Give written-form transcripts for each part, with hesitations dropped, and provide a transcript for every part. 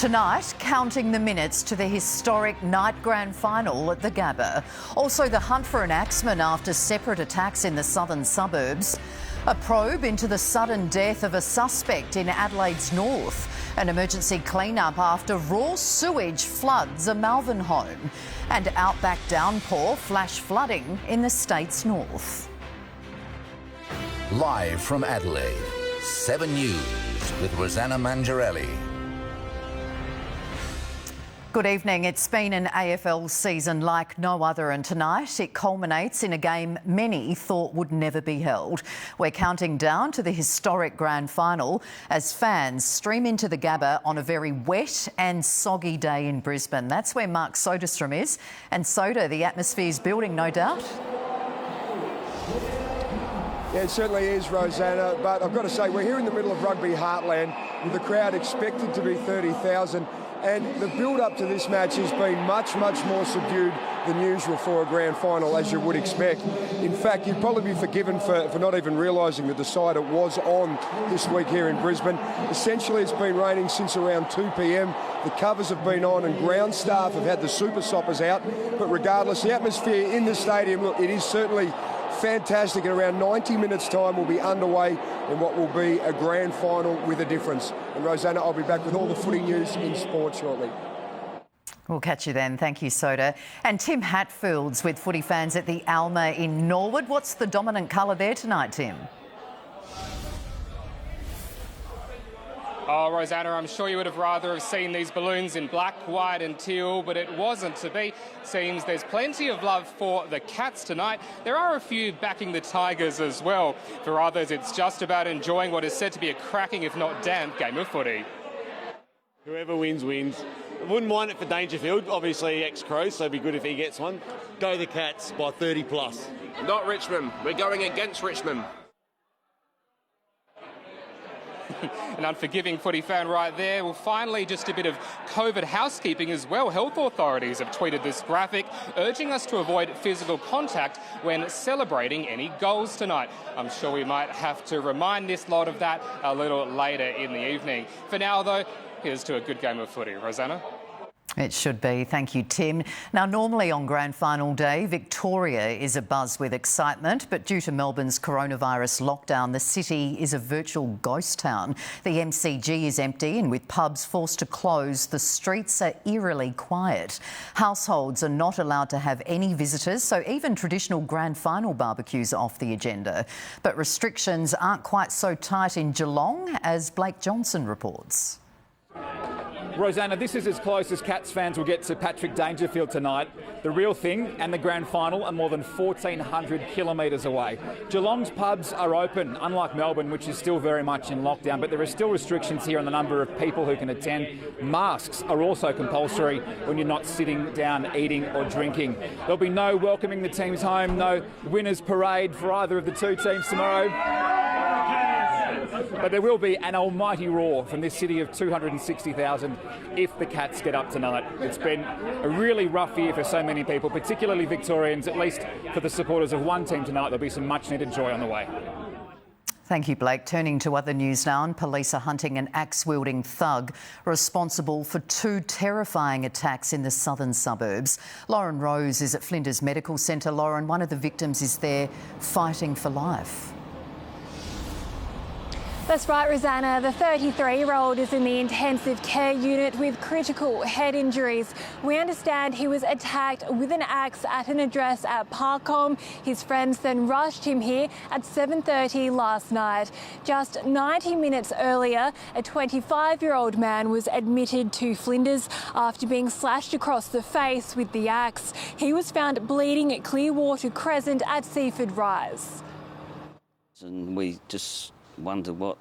Tonight, counting the minutes to the historic night grand final at the Gabba. Also, the hunt for an axeman after separate attacks in the southern suburbs. A probe into the sudden death of a suspect in Adelaide's north. An emergency clean-up after raw sewage floods a Malvern home. And outback downpour flash flooding in the state's north. Live from Adelaide, 7 News with Rosanna Mangiarelli. Good evening. It's been an AFL season like no other, and tonight it culminates in a game many thought would never be held. We're counting down to the historic grand final as fans stream into the Gabba on a very wet and soggy day in Brisbane. That's where Mark Soderstrom is. And Soda, the atmosphere's building, no doubt. Yeah, it certainly is, Rosanna, but I've got to say we're here in the middle of rugby heartland with the crowd expected to be 30,000. And the build-up to this match has been much, much more subdued than usual for a grand final, as you would expect. In fact, you'd probably be forgiven for not even realising the decider was on this week here in Brisbane. Essentially, it's been raining since around 2 p.m. The covers have been on and ground staff have had the super soppers out. But regardless, the atmosphere in the stadium, look, it is certainly fantastic. In around 90 minutes' time, we'll be underway in what will be a grand final with a difference. And Rosanna, I'll be back with all the footy news in sport shortly. We'll catch you then. Thank you, Soda. And Tim Hatfield's with footy fans at the Alma in Norwood. What's the dominant colour there tonight, Tim? Oh, Rosanna, I'm sure you would have rather have seen these balloons in black, white and teal, but it wasn't to be. Seems there's plenty of love for the Cats tonight. There are a few backing the Tigers as well. For others, it's just about enjoying what is said to be a cracking, if not damp, game of footy. Whoever wins, wins. I wouldn't mind it for Dangerfield, obviously ex-Crows, so it'd be good if he gets one. Go the Cats by 30 plus. Not Richmond. We're going against Richmond. An unforgiving footy fan right there. Well, finally, just a bit of COVID housekeeping as well. Health authorities have tweeted this graphic, urging us to avoid physical contact when celebrating any goals tonight. I'm sure we might have to remind this lot of that a little later in the evening. For now, though, here's to a good game of footy. Rosanna? It should be. Thank you, Tim. Now, normally on grand final day, Victoria is abuzz with excitement, but due to Melbourne's coronavirus lockdown, the city is a virtual ghost town. The MCG is empty, and with pubs forced to close, the streets are eerily quiet. Households are not allowed to have any visitors, so even traditional grand final barbecues are off the agenda. But restrictions aren't quite so tight in Geelong, as Blake Johnson reports. Rosanna, this is as close as Cats fans will get to Patrick Dangerfield tonight. The real thing and the grand final are more than 1,400 kilometres away. Geelong's pubs are open, unlike Melbourne, which is still very much in lockdown, but there are still restrictions here on the number of people who can attend. Masks are also compulsory when you're not sitting down eating or drinking. There'll be no welcoming the teams home, no winners' parade for either of the two teams tomorrow. But there will be an almighty roar from this city of 260,000 if the Cats get up tonight. It's been a really rough year for so many people, particularly Victorians. At least for the supporters of one team tonight, there'll be some much-needed joy on the way. Thank you, Blake. Turning to other news now, and police are hunting an axe-wielding thug responsible for two terrifying attacks in the southern suburbs. Lauren Rose is at Flinders Medical Centre. Lauren, one of the victims is there fighting for life. That's right, Rosanna. The 33-year-old is in the intensive care unit with critical head injuries. We understand he was attacked with an axe at an address at Parcom. His friends then rushed him here at 7:30 last night. Just 90 minutes earlier, a 25-year-old man was admitted to Flinders after being slashed across the face with the axe. He was found bleeding at Clearwater Crescent at Seaford Rise. And we just wondered what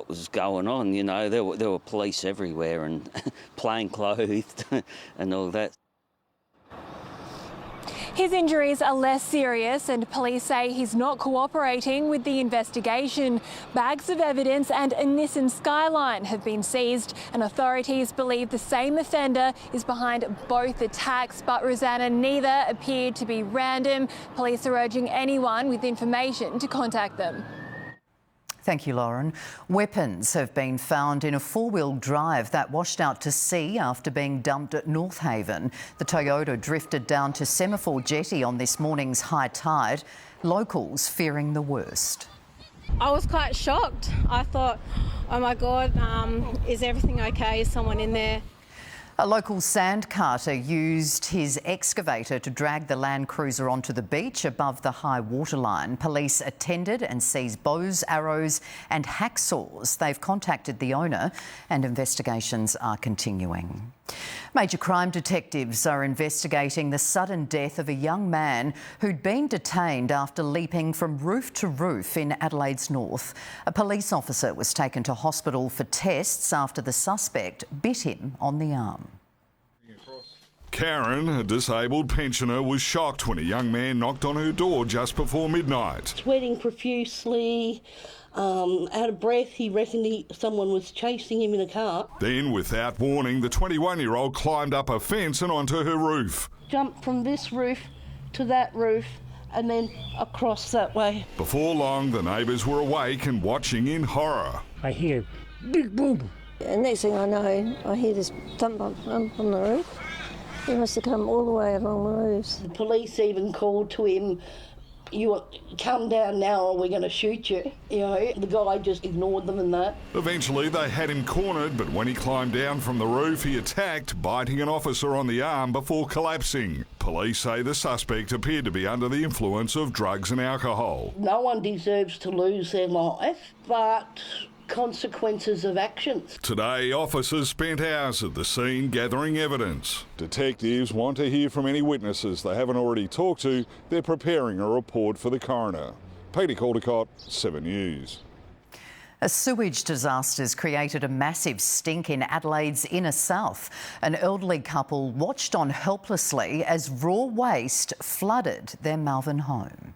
was going on. You know, there were police everywhere and plain-clothed and all that. His injuries are less serious and police say he's not cooperating with the investigation. Bags of evidence and a Nissan Skyline have been seized, and authorities believe the same offender is behind both attacks. But Rosanna, neither appeared to be random. Police are urging anyone with information to contact them. Thank you, Lauren. Weapons have been found in a four-wheel drive that washed out to sea after being dumped at North Haven. The Toyota drifted down to Semaphore Jetty on this morning's high tide, locals fearing the worst. I was quite shocked. I thought, oh my God, is everything okay? Is someone in there? A local sand carter used his excavator to drag the Land Cruiser onto the beach above the high water line. Police attended and seized bows, arrows and hacksaws. They've contacted the owner and investigations are continuing. Major crime detectives are investigating the sudden death of a young man who'd been detained after leaping from roof to roof in Adelaide's north. A police officer was taken to hospital for tests after the suspect bit him on the arm. Karen, a disabled pensioner, was shocked when a young man knocked on her door just before midnight. Sweating profusely, out of breath. He reckoned someone was chasing him in a car. Then, without warning, the 21-year-old climbed up a fence and onto her roof. Jumped from this roof to that roof and then across that way. Before long, the neighbours were awake and watching in horror. I hear big boom. And next thing I know, I hear this thump on the roof. He must have come all the way along the roofs. The police even called to him, "You come down now or we're going to shoot you." You know, the guy just ignored them and that. Eventually they had him cornered, but when he climbed down from the roof he attacked, biting an officer on the arm before collapsing. Police say the suspect appeared to be under the influence of drugs and alcohol. No one deserves to lose their life, but consequences of actions. Today, officers spent hours at the scene gathering evidence. Detectives want to hear from any witnesses they haven't already talked to. They're preparing a report for the coroner. Peter Caldecott, 7 News. A sewage disaster's created a massive stink in Adelaide's inner south. An elderly couple watched on helplessly as raw waste flooded their Malvern home.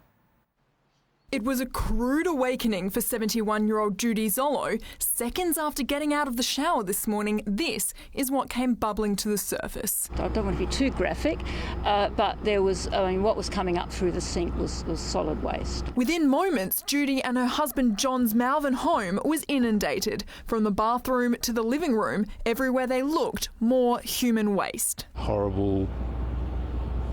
It was a crude awakening for 71-year-old Judy Zollo. Seconds after getting out of the shower this morning, this is what came bubbling to the surface. I don't want to be too graphic, but there was, what was coming up through the sink was solid waste. Within moments, Judy and her husband John's Malvern home was inundated. From the bathroom to the living room, everywhere they looked, more human waste. Horrible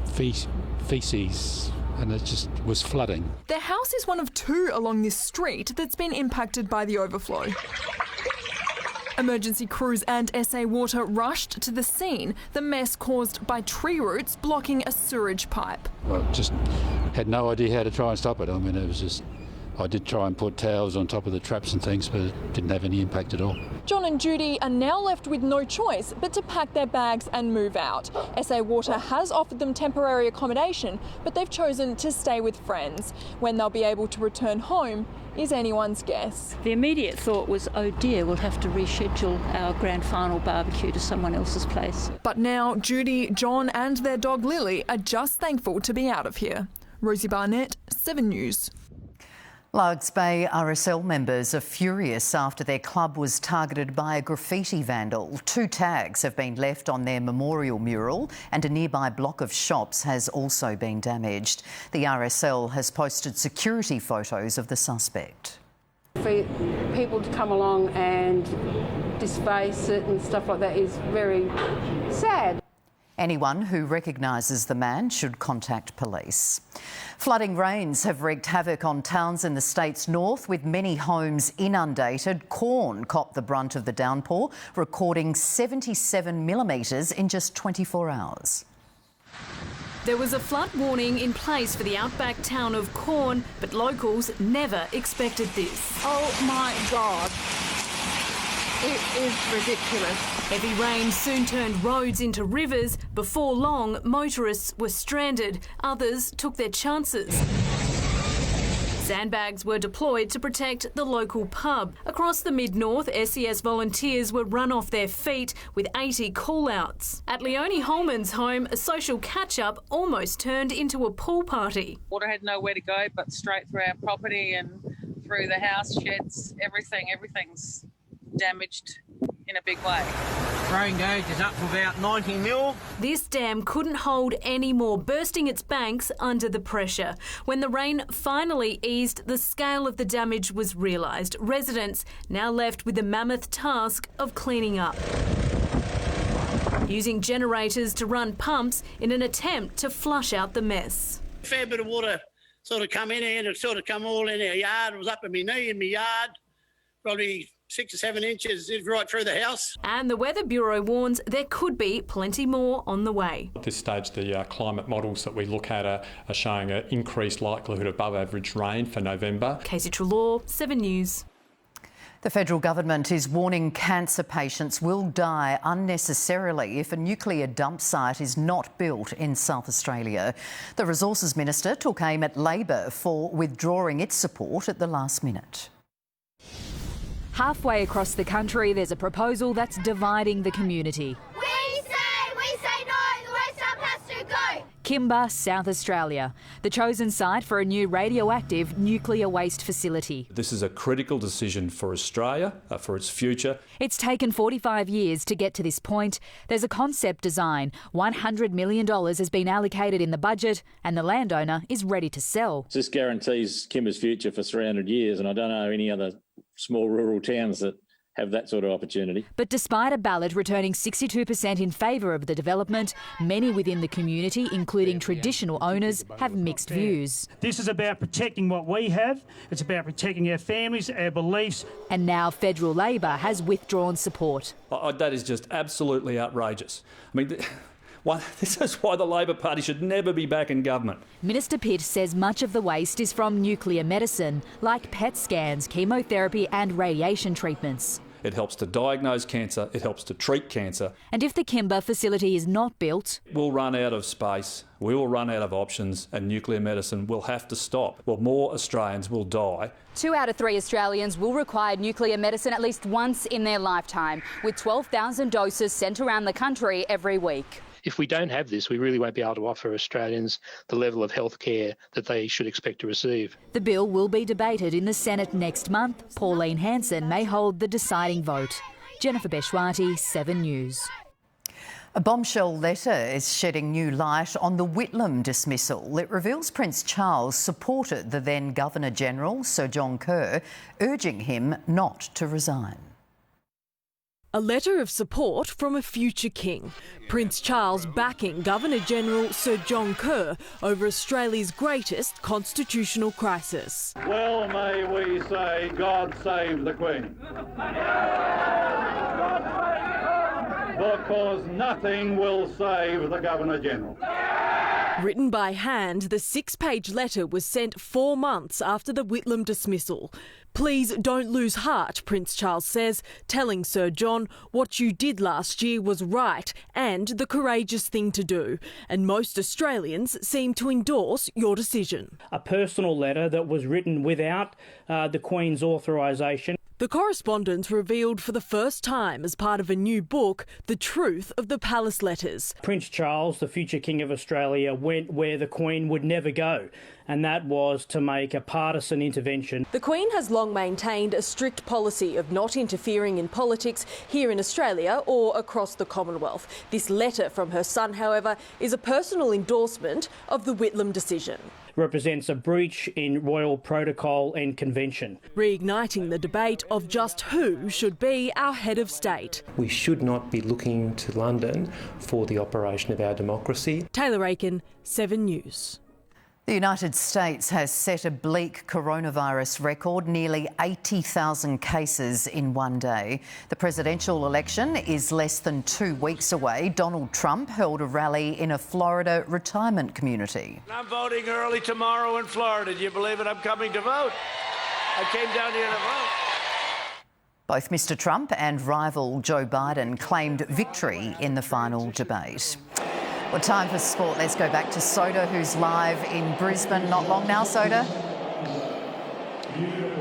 feces. And it just was flooding. Their house is one of two along this street that's been impacted by the overflow. Emergency crews and SA Water rushed to the scene, the mess caused by tree roots blocking a sewage pipe. I just had no idea how to try and stop it. I mean, it was just, I did try and put towels on top of the traps and things, but it didn't have any impact at all. John and Judy are now left with no choice but to pack their bags and move out. SA Water has offered them temporary accommodation, but they've chosen to stay with friends. When they'll be able to return home is anyone's guess. The immediate thought was, oh dear, we'll have to reschedule our grand final barbecue to someone else's place. But now Judy, John and their dog Lily are just thankful to be out of here. Rosie Barnett, 7 News. Largs Bay RSL members are furious after their club was targeted by a graffiti vandal. 2 tags have been left on their memorial mural and a nearby block of shops has also been damaged. The RSL has posted security photos of the suspect. For people to come along and disface it and stuff like that is very sad. Anyone who recognises the man should contact police. Flooding rains have wreaked havoc on towns in the state's north, with many homes inundated. Corn copped the brunt of the downpour, recording 77 millimetres in just 24 hours. There was a flood warning in place for the outback town of Corn, but locals never expected this. Oh my God. It is ridiculous. Heavy rain soon turned roads into rivers. Before long, motorists were stranded. Others took their chances. Sandbags were deployed to protect the local pub. Across the mid-north, SES volunteers were run off their feet with 80 call-outs. At Leonie Holman's home, a social catch-up almost turned into a pool party. Water had nowhere to go but straight through our property and through the house, sheds, everything's damaged in a big way. Rain gauge is up to about 90 mil. This dam couldn't hold any more, bursting its banks under the pressure. When the rain finally eased, the scale of the damage was realised. Residents now left with the mammoth task of cleaning up, using generators to run pumps in an attempt to flush out the mess. A fair bit of water sort of come in here and it sort of come all in our yard. It was up at my knee in my yard, probably 6 or 7 inches right through the house. And the Weather Bureau warns there could be plenty more on the way. At this stage, the climate models that we look at are showing an increased likelihood of above average rain for November. Casey Treloar, 7 News. The federal government is warning cancer patients will die unnecessarily if a nuclear dump site is not built in South Australia. The Resources Minister took aim at Labor for withdrawing its support at the last minute. Halfway across the country, there's a proposal that's dividing the community. We say no, the waste dump has to go. Kimba, South Australia, the chosen site for a new radioactive nuclear waste facility. This is a critical decision for Australia, for its future. It's taken 45 years to get to this point. There's a concept design. $100 million has been allocated in the budget and the landowner is ready to sell. This guarantees Kimba's future for 300 years and I don't know any other small rural towns that have that sort of opportunity. But despite a ballot returning 62% in favour of the development, many within the community, including traditional owners, have mixed views. This is about protecting what we have. It's about protecting our families, our beliefs. And now federal Labor has withdrawn support. That is just absolutely outrageous. I mean, this is why the Labor Party should never be back in government. Minister Pitt says much of the waste is from nuclear medicine, like PET scans, chemotherapy and radiation treatments. It helps to diagnose cancer, it helps to treat cancer. And if the Kimba facility is not built, we'll run out of space, we will run out of options and nuclear medicine will have to stop. Well, more Australians will die. 2 out of 3 Australians will require nuclear medicine at least once in their lifetime, with 12,000 doses sent around the country every week. If we don't have this, we really won't be able to offer Australians the level of health care that they should expect to receive. The bill will be debated in the Senate next month. Pauline Hanson may hold the deciding vote. Jennifer Beshwati, 7 News. A bombshell letter is shedding new light on the Whitlam dismissal. It reveals Prince Charles supported the then Governor-General, Sir John Kerr, urging him not to resign. A letter of support from a future king. Prince Charles backing Governor-General Sir John Kerr over Australia's greatest constitutional crisis. Well, may we say, God save the Queen. Because nothing will save the Governor-General. Written by hand, the 6-page letter was sent 4 months after the Whitlam dismissal. Please don't lose heart, Prince Charles says, telling Sir John what you did last year was right and the courageous thing to do. And most Australians seem to endorse your decision. A personal letter that was written without the Queen's authorisation. The correspondence revealed for the first time as part of a new book the truth of the palace letters. Prince Charles, the future King of Australia, went where the Queen would never go, and that was to make a partisan intervention. The Queen has long maintained a strict policy of not interfering in politics here in Australia or across the Commonwealth. This letter from her son, however, is a personal endorsement of the Whitlam decision. Represents a breach in royal protocol and convention. Reigniting the debate of just who should be our head of state. We should not be looking to London for the operation of our democracy. Taylor Aiken, 7 News. The United States has set a bleak coronavirus record, nearly 80,000 cases in one day. The presidential election is less than 2 weeks away. Donald Trump held a rally in a Florida retirement community. I'm voting early tomorrow in Florida. Do you believe it? I'm coming to vote. I came down here to vote. Both Mr. Trump and rival Joe Biden claimed victory in the final debate. Well, time for sport. Let's go back to Soda, who's live in Brisbane. Not long now, Soda.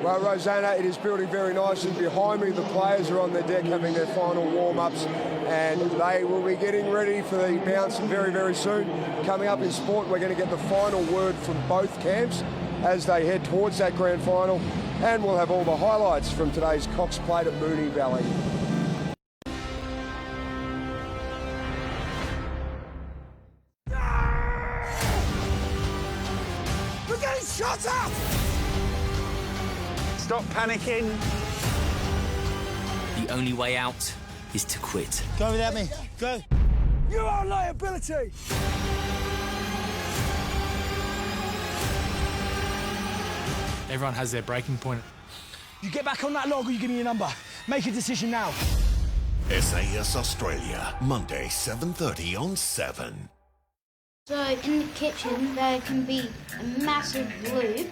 Well, Rosanna, it is building very nicely. Behind me, the players are on their deck having their final warm-ups, and they will be getting ready for the bounce very, very soon. Coming up in sport, we're going to get the final word from both camps as they head towards that grand final, and we'll have all the highlights from today's Cox Plate at Moonee Valley. Shut up! Stop panicking. The only way out is to quit. Go without me. Go. You are a liability! Everyone has their breaking point. You get back on that log or you give me your number. Make a decision now. SAS Australia, Monday, 7:30 on 7. So in the kitchen there can be a massive loop.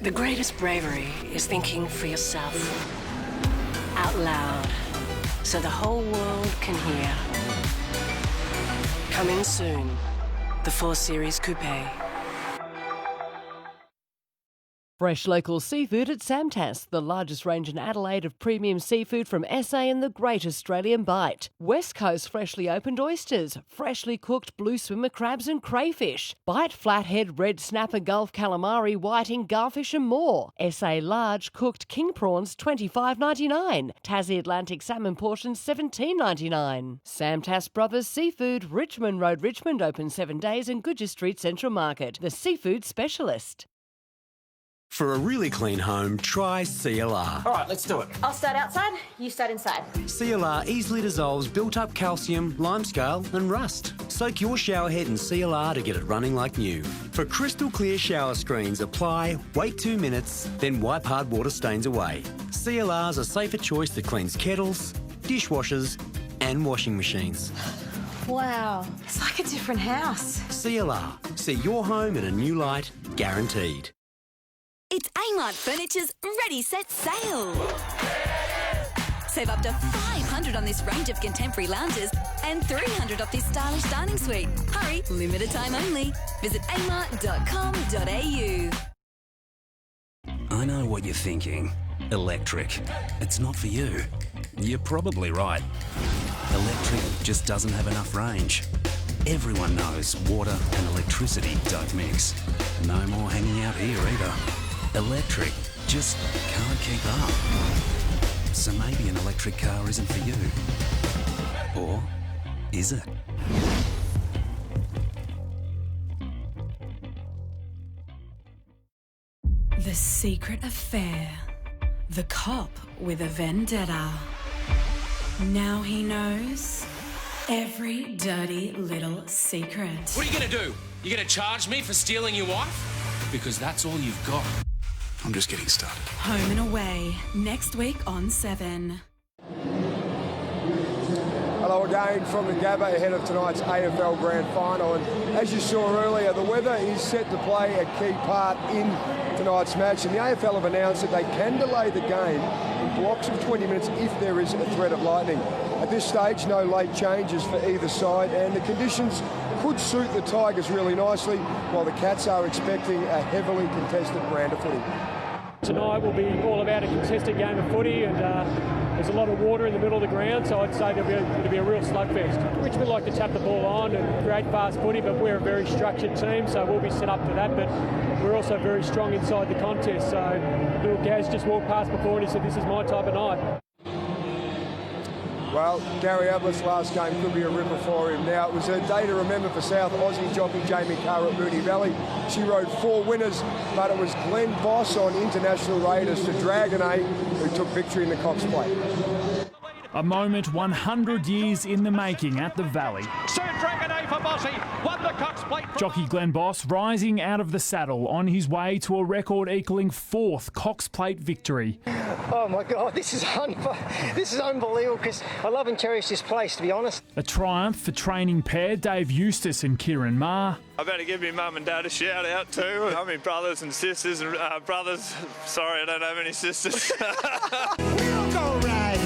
The greatest bravery is thinking for yourself, out loud, so the whole world can hear. Coming soon, the 4 Series Coupe. Fresh local seafood at Samtas, the largest range in Adelaide of premium seafood from SA and the Great Australian Bite. West Coast freshly opened oysters, freshly cooked blue swimmer crabs and crayfish, bite flathead, red snapper, gulf calamari, whiting, garfish and more. SA large cooked king prawns $25.99. Tassie Atlantic salmon portions $17.99. Samtas Brothers Seafood, Richmond Road, Richmond, open 7 days, and Goodger Street Central Market, the seafood specialist. For a really clean home, try CLR. All right, let's do it. I'll start outside, you start inside. CLR easily dissolves built-up calcium, limescale and rust. Soak your shower head in CLR to get it running like new. For crystal clear shower screens, apply, wait 2 minutes, then wipe hard water stains away. CLR's a safer choice that cleans kettles, dishwashers and washing machines. Wow, it's like a different house. CLR. See your home in a new light, guaranteed. It's Amart Furniture's Ready Set Sale. Save up to $500 on this range of contemporary lounges and $300 off this stylish dining suite. Hurry, limited time only. Visit amart.com.au. I know what you're thinking. Electric. It's not for you. You're probably right. Electric just doesn't have enough range. Everyone knows water and electricity don't mix. No more hanging out here either. Electric just can't keep up. So maybe an electric car isn't for you. Or is it? The Secret Affair. The cop with a vendetta. Now he knows every dirty little secret. What are you going to do? You going to charge me for stealing your wife? Because that's all you've got. I'm just getting started. Home and Away, next week on 7. Hello again from the Gabba ahead of tonight's AFL Grand Final. And as you saw earlier, the weather is set to play a key part in tonight's match. And the AFL have announced that they can delay the game in blocks of 20 minutes if there is a threat of lightning. At this stage, no late changes for either side, and the conditions could suit the Tigers really nicely, while the Cats are expecting a heavily contested round of footy. Tonight will be all about a contested game of footy, and there's a lot of water in the middle of the ground, so I'd say it'll be a real slugfest. Richmond like to tap the ball on and create fast footy, but we're a very structured team, so we'll be set up for that, but we're also very strong inside the contest. So little Gaz just walked past before and he said, this is my type of night. Well, Gary Ablett's last game could be a ripper for him. Now, it was a day to remember for South Aussie jockey Jamie Carr at Moonee Valley. She rode 4 winners, but it was Glenn Boss on International Raiders for Dragon A who took victory in the Cox Plate. A moment 100 years in the making at the Valley. Sir Dragon A for Bossy, won the Cox Jockey Glenn Boss rising out of the saddle on his way to a record-equalling 4th Cox Plate victory. Oh my God, this is unbelievable because I love and cherish this place, to be honest. A triumph for training pair Dave Eustace and Kieran Ma. I better give my mum and dad a shout out too. I mean brothers and sisters and brothers. Sorry, I don't have any sisters. We'll go riding.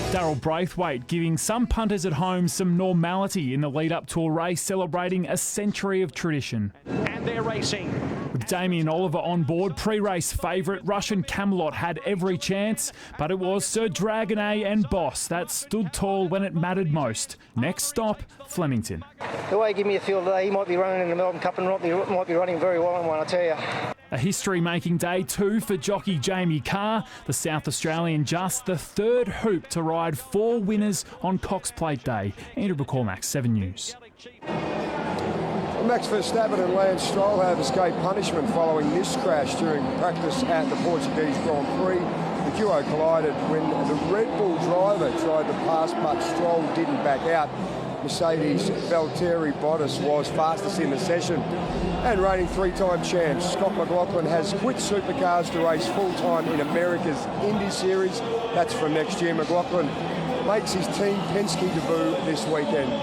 Darryl Braithwaite giving some punters at home some normality in the lead-up to a race celebrating a century of tradition. And they're racing. With Damien Oliver on board, pre-race favourite Russian Camelot had every chance, but it was Sir Dragonet and Boss that stood tall when it mattered most. Next stop, Flemington. The way he gave me a feel today, he might be running in the Melbourne Cup and might be running very well in one, I tell you. A history-making day too for jockey Jamie Carr, the South Australian just the 3rd hoop to ride 4 winners on Cox Plate Day. Andrew McCormack, 7 News. Max Verstappen and Lance Stroll have escaped punishment following this crash during practice at the Portuguese Grand Prix. The duo collided when the Red Bull driver tried to pass, but Stroll didn't back out. Mercedes' Valtteri Bottas was fastest in the session. And reigning 3-time champ Scott McLaughlin has quit supercars to race full-time in America's Indy Series. That's from next year. McLaughlin makes his Team Penske debut this weekend.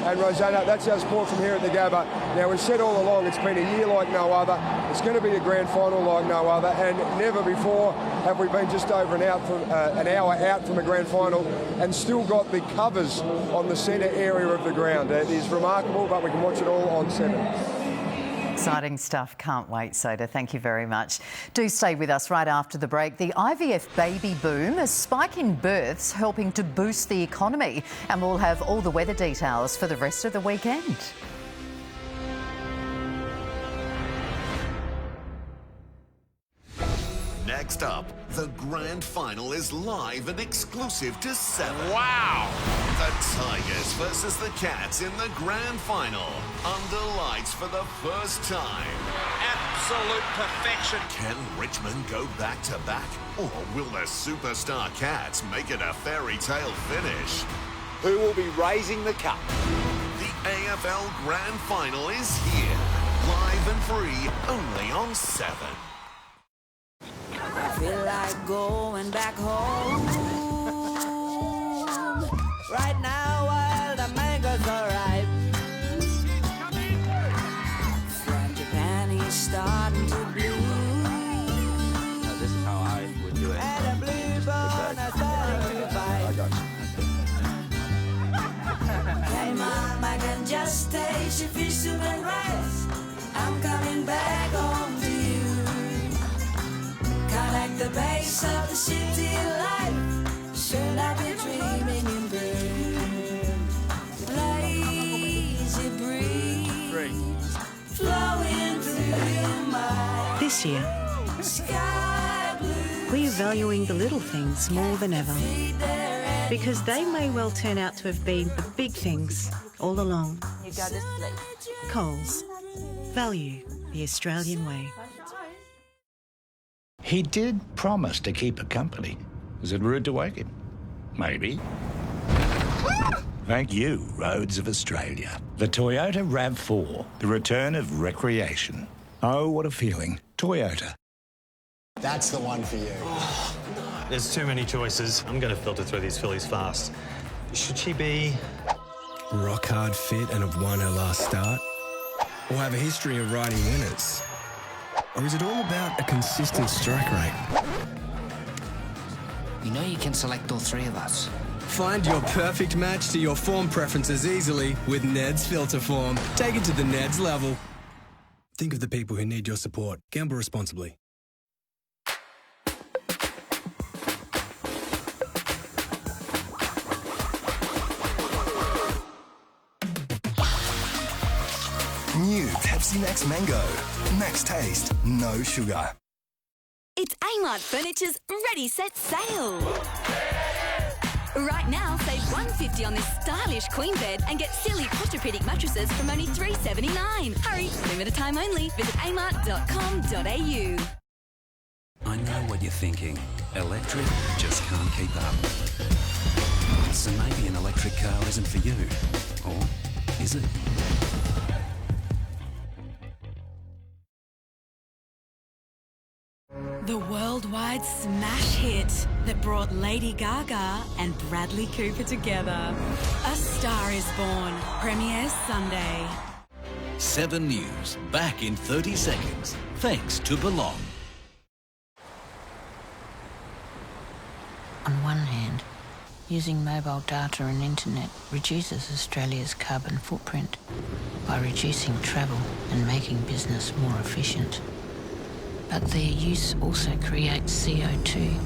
And Rosanna, that's our sport from here at the Gabba. Now, we've said all along it's been a year like no other. It's going to be a grand final like no other. And never before have we been just over an hour out from a grand final and still got the covers on the centre area of the ground. It is remarkable, but we can watch it all on 7. Exciting stuff. Can't wait, Soda. Thank you very much. Do stay with us right after the break. The IVF baby boom, a spike in births helping to boost the economy. And we'll have all the weather details for the rest of the weekend. Next up, the grand final is live and exclusive to 7. Wow! The Tigers versus the Cats in the grand final. Under lights for the first time. Absolute perfection. Can Richmond go back-to-back? Or will the superstar Cats make it a fairy tale finish? Who will be raising the cup? The AFL grand final is here. Live and free, only on 7. I feel like going back home right now while the mangoes are ripe. Frangipani is starting to bloom. No, this is how I would do it. And the bluebird is starting to bite. Hey Mom, I can just taste your fish soup and rice. I'm coming back home to you. Like the base of the city life, should I be dreaming in bed? Lazy breeze flowing through your mind. This year, we're valuing the little things more than ever, because they may well turn out to have been the big things all along. Coles. Value the Australian way. He did promise to keep her company. Was it rude to wake him? Maybe. Thank you, Roads of Australia. The Toyota RAV4, the return of recreation. Oh, what a feeling. Toyota. That's the one for you. There's too many choices. I'm going to filter through these fillies fast. Should she be rock hard fit and have won her last start? Or have a history of riding winners? Or is it all about a consistent strike rate? You know you can select all 3 of us. Find your perfect match to your form preferences easily with Ned's Filter Form. Take it to the Ned's level. Think of the people who need your support. Gamble responsibly. New Pepsi Max Mango. Max taste, no sugar. It's Amart Furniture's Ready Set Sale. Right now, save $150 on this stylish queen bed and get silly Posturepedic mattresses from only $379. Hurry, limited time only. Visit amart.com.au. I know what you're thinking. Electric just can't keep up. So maybe an electric car isn't for you. Or news. The worldwide smash hit that brought Lady Gaga and Bradley Cooper together. A Star is Born premieres Sunday. 7 News, back in 30 seconds, thanks to Belong. On one hand, using mobile data and internet reduces Australia's carbon footprint by reducing travel and making business more efficient. But their use also creates CO2,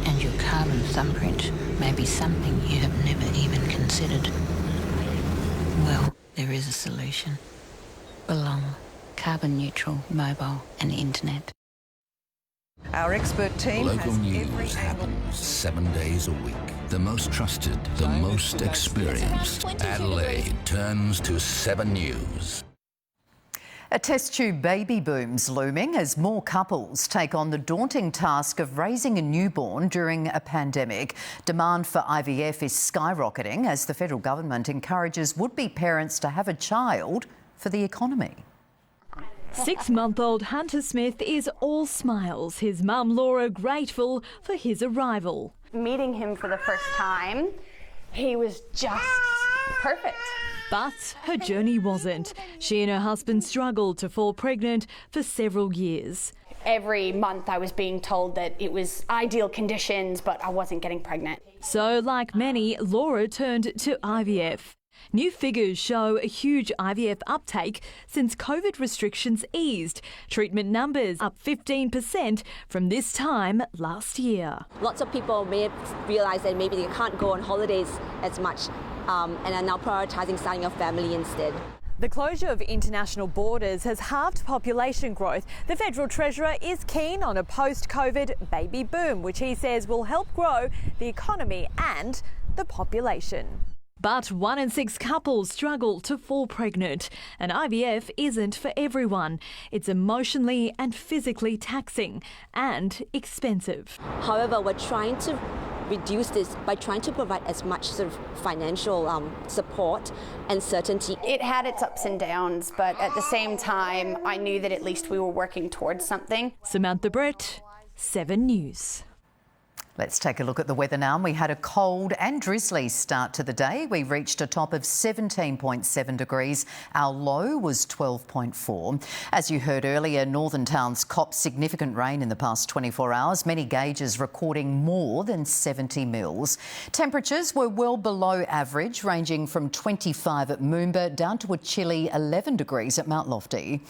and your carbon thumbprint may be something you have never even considered. Well, there is a solution. Belong. Carbon neutral, mobile and internet. Our expert team Local has news happens 7 days a week. The most trusted, the most experienced. Adelaide turns to 7 News. A test tube baby boom's looming as more couples take on the daunting task of raising a newborn during a pandemic. Demand for IVF is skyrocketing as the federal government encourages would-be parents to have a child for the economy. 6-month-old Hunter Smith is all smiles, his mum Laura grateful for his arrival. Meeting him for the first time, he was just perfect. But her journey wasn't. She and her husband struggled to fall pregnant for several years. Every month I was being told that it was ideal conditions, but I wasn't getting pregnant. So, like many, Laura turned to IVF. New figures show a huge IVF uptake since COVID restrictions eased. Treatment numbers up 15% from this time last year. Lots of people may realise that maybe they can't go on holidays as much and are now prioritising starting a family instead. The closure of international borders has halved population growth. The Federal Treasurer is keen on a post-COVID baby boom, which he says will help grow the economy and the population. But 1 in 6 couples struggle to fall pregnant, and IVF isn't for everyone. It's emotionally and physically taxing and expensive. However, we're trying to reduce this by trying to provide as much sort of financial support and certainty. It had its ups and downs, but at the same time, I knew that at least we were working towards something. Samantha Brett, 7 News. Let's take a look at the weather now. We had a cold and drizzly start to the day. We reached a top of 17.7 degrees. Our low was 12.4. As you heard earlier, northern towns copped significant rain in the past 24 hours, many gauges recording more than 70 mils. Temperatures were well below average, ranging from 25 at Moomba down to a chilly 11 degrees at Mount Lofty.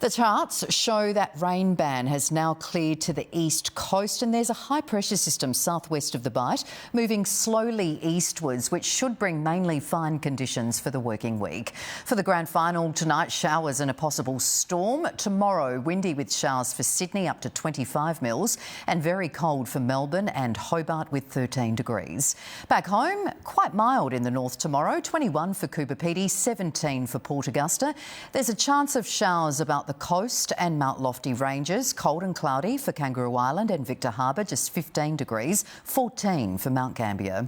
The charts show that rain ban has now cleared to the east coast, and there's a high pressure system southwest of the Bight, moving slowly eastwards, which should bring mainly fine conditions for the working week. For the grand final tonight, showers and a possible storm. Tomorrow, windy with showers for Sydney up to 25 mils, and very cold for Melbourne and Hobart with 13 degrees. Back home, quite mild in the north tomorrow, 21 for Coober Pedy, 17 for Port Augusta. There's a chance of showers about the coast and Mount Lofty ranges, cold and cloudy for Kangaroo Island and Victor Harbour, just 15 degrees, 14 for Mount Gambier.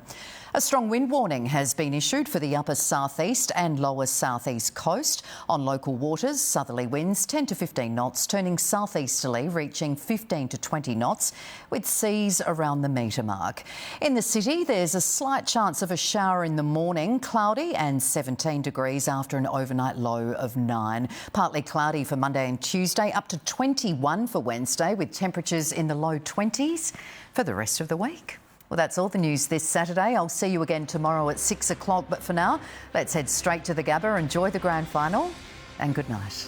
A strong wind warning has been issued for the upper southeast and lower southeast coast. On local waters, southerly winds 10 to 15 knots, turning southeasterly, reaching 15 to 20 knots, with seas around the metre mark. In the city, there's a slight chance of a shower in the morning, cloudy and 17 degrees after an overnight low of 9. Partly cloudy for Monday and Tuesday, up to 21 for Wednesday, with temperatures in the low 20s for the rest of the week. Well, that's all the news this Saturday. I'll see you again tomorrow at 6 o'clock. But for now, let's head straight to the Gabba, enjoy the grand final, and good night.